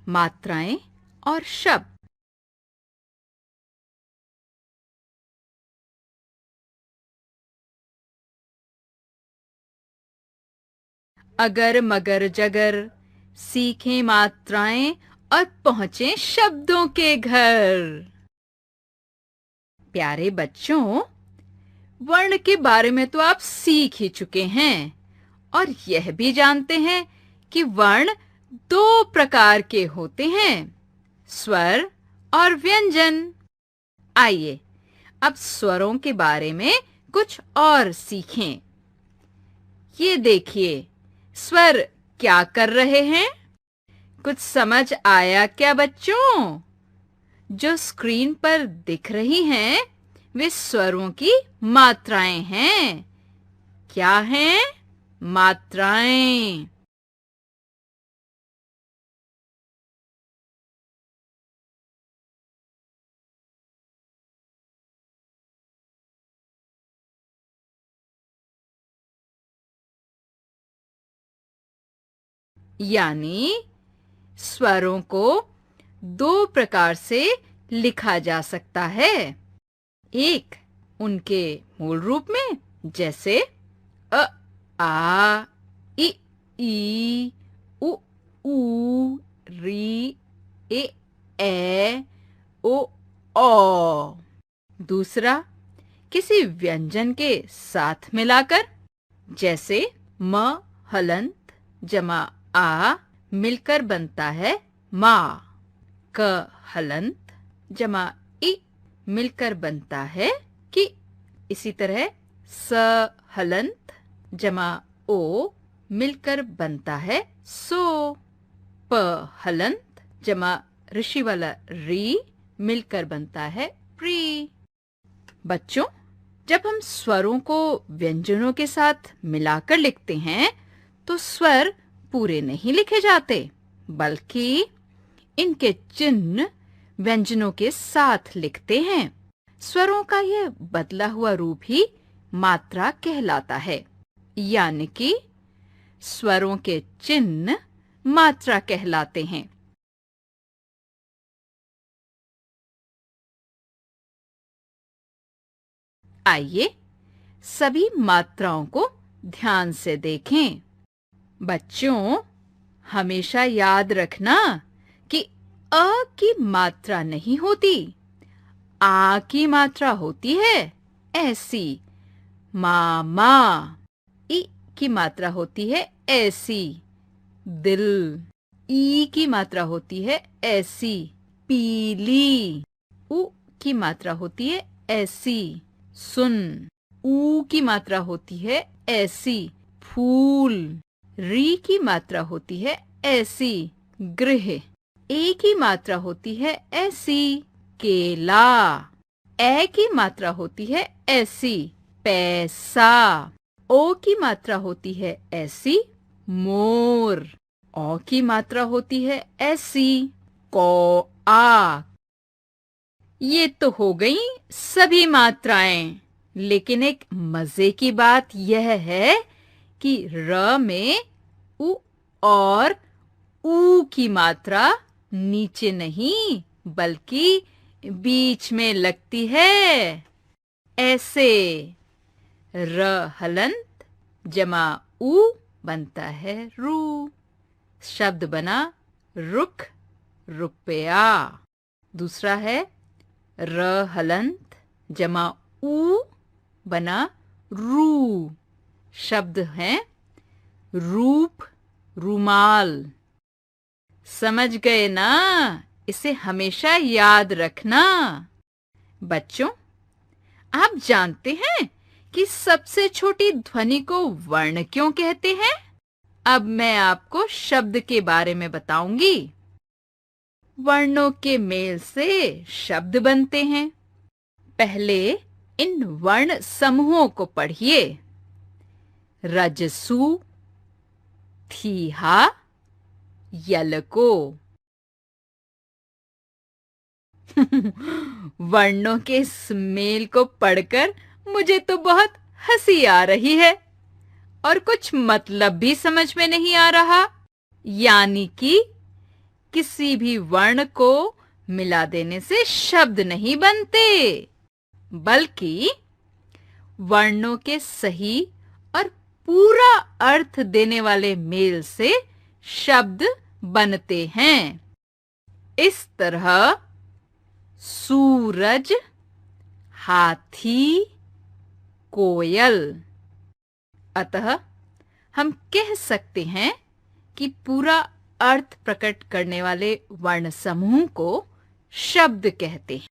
मात्राएं और शब्द। अगर मगर जगर सीखें मात्राएं और पहुंचे शब्दों के घर। प्यारे बच्चों, वर्ण के बारे में तो आप सीख ही चुके हैं और यह भी जानते हैं कि वर्ण दो प्रकार के होते हैं, स्वर और व्यंजन। आइए अब स्वरों के बारे में कुछ और सीखें। ये देखिए, स्वर क्या कर रहे हैं? कुछ समझ आया क्या बच्चों? जो स्क्रीन पर दिख रही हैं, वे स्वरों की मात्राएं हैं। क्या हैं? मात्राएं। यानी स्वरों को दो प्रकार से लिखा जा सकता है। एक उनके मूल रूप में, जैसे अ, आ, इ, ई, उ, ऊ, री, ए, ओ, औ। दूसरा किसी व्यंजन के साथ मिलाकर, जैसे म हलंत जमा आ मिलकर बनता है मा। क हलंत जमा इ मिलकर बनता है कि। इसी तरह स हलंत जमा ओ मिलकर बनता है सो। प हलंत जमा ऋषि वाला री मिलकर बनता है प्री। बच्चों, जब हम स्वरों को व्यंजनों के साथ मिलाकर लिखते हैं तो स्वर पूरे नहीं लिखे जाते, बल्कि इनके चिन्ह व्यंजनों के साथ लिखते हैं। स्वरों का यह बदला हुआ रूप ही मात्रा कहलाता है, यानी कि स्वरों के चिन्ह मात्रा कहलाते हैं। आइए सभी मात्राओं को ध्यान से देखें। बच्चों, हमेशा याद रखना कि अ की मात्रा नहीं होती, आ की मात्रा होती है ऐसी, मामा। इ की मात्रा होती है ऐसी, दिल। ई की मात्रा होती है ऐसी, पीली। उ की मात्रा होती है ऐसी, सुन। ऊ की मात्रा होती है ऐसी, फूल। री की मात्रा होती है ऐसी, गृह। ए की मात्रा होती है ऐसी, केला। ए की मात्रा होती है ऐसी, पैसा। ओ की मात्रा होती है ऐसी, मोर। औ की मात्रा होती है ऐसी, कौआ। ये तो हो गई सभी मात्राएं, लेकिन एक मजे की बात यह है कि र में उ और ऊ की मात्रा नीचे नहीं, बल्कि बीच में लगती है, ऐसे। र हलंत जमा ऊ बनता है रू। शब्द बना रुख, रुपया। दूसरा है र हलंत जमा ऊ बना रू। शब्द है रूप, रुमाल। समझ गए ना? इसे हमेशा याद रखना। बच्चों, आप जानते हैं कि सबसे छोटी ध्वनि को वर्ण क्यों कहते हैं? अब मैं आपको शब्द के बारे में बताऊंगी। वर्णों के मेल से शब्द बनते हैं। पहले इन वर्ण समूहों को पढ़िए। रजसु, थीहा, यलको। वर्णों के इस मेल को पढ़कर मुझे तो बहुत हंसी आ रही है और कुछ मतलब भी समझ में नहीं आ रहा। यानी कि किसी भी वर्ण को मिला देने से शब्द नहीं बनते, बल्कि वर्णों के सही और पूरा अर्थ देने वाले मेल से शब्द बनते हैं। इस तरह सूरज, हाथी, कोयल। अतः हम कह सकते हैं कि पूरा अर्थ प्रकट करने वाले वर्ण समूह को शब्द कहते हैं।